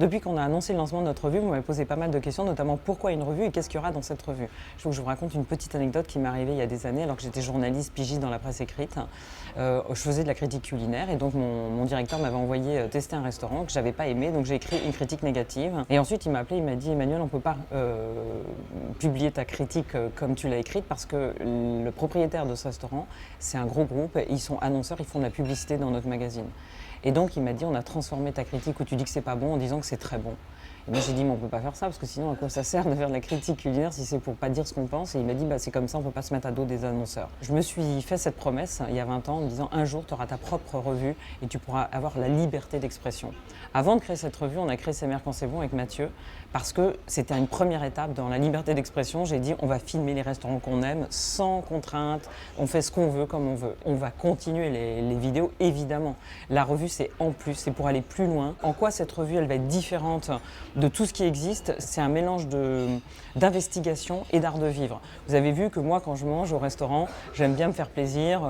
Depuis qu'on a annoncé le lancement de notre revue, vous m'avez posé pas mal de questions, notamment pourquoi une revue et qu'est-ce qu'il y aura dans cette revue. Je veux que je vous raconte une petite anecdote qui m'est arrivée il y a des années alors que j'étais journaliste pigiste dans la presse écrite. Je faisais de la critique culinaire et donc mon directeur m'avait envoyé tester un restaurant que j'avais pas aimé, donc j'ai écrit une critique négative. Et ensuite il m'a appelé, il m'a dit Emmanuel, on peut pas publier ta critique comme tu l'as écrite parce que le propriétaire de ce restaurant, c'est un gros groupe, ils sont annonceurs, ils font de la publicité dans notre magazine. Et donc il m'a dit on a transformé ta critique où tu dis que c'est pas bon en disant que c'est très bon. Et moi j'ai dit mais on peut pas faire ça parce que sinon à quoi ça sert de faire de la critique culinaire si c'est pour pas dire ce qu'on pense. Et il m'a dit bah c'est comme ça, on peut pas se mettre à dos des annonceurs. Je me suis fait cette promesse il y a 20 ans en me disant un jour tu auras ta propre revue et tu pourras avoir la liberté d'expression. Avant de créer cette revue, on a créé C'est Mères quand c'est bon avec Mathieu parce que c'était une première étape dans la liberté d'expression. J'ai dit on va filmer les restaurants qu'on aime sans contrainte, on fait ce qu'on veut comme on veut. On va continuer les vidéos évidemment. La revue c'est en plus, c'est pour aller plus loin. En quoi cette revue elle va être différente de tout ce qui existe? C'est un mélange d'investigation et d'art de vivre. Vous avez vu que moi quand je mange au restaurant, j'aime bien me faire plaisir,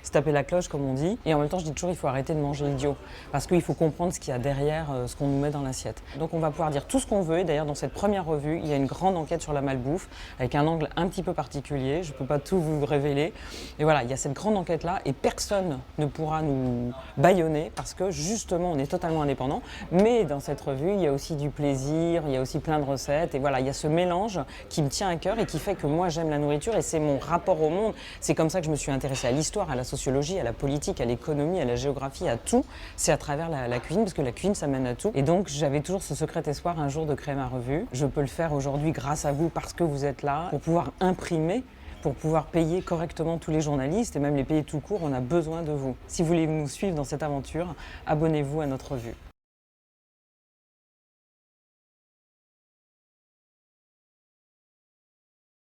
se taper la cloche comme on dit. Et en même temps je dis toujours il faut arrêter de manger idiot parce qu'il faut comprendre ce qu'il y a derrière ce qu'on nous met dans l'assiette. Donc on va pouvoir dire tout ce qu'on veut. Et d'ailleurs dans cette première revue, il y a une grande enquête sur la malbouffe avec un angle un petit peu particulier. Je ne peux pas tout vous révéler. Et voilà, il y a cette grande enquête là et personne ne pourra nous bâillonner parce que justement on est totalement indépendant. Mais dans cette revue, il y a aussi du plaisir, il y a aussi plein de recettes. Et voilà, il y a ce mélange qui me tient à cœur et qui fait que moi j'aime la nourriture et c'est mon rapport au monde. C'est comme ça que je me suis intéressée à l'histoire, à la sociologie, à la politique, à l'économie, à la géographie, à tout. C'est à travers la cuisine parce que la cuisine ça mène à tout. Et donc j'avais toujours ce secret espoir un jour de créer ma revue. Je peux le faire aujourd'hui grâce à vous parce que vous êtes là pour pouvoir imprimer, pour pouvoir payer correctement tous les journalistes et même les payer tout court, on a besoin de vous. Si vous voulez nous suivre dans cette aventure, abonnez-vous à notre revue.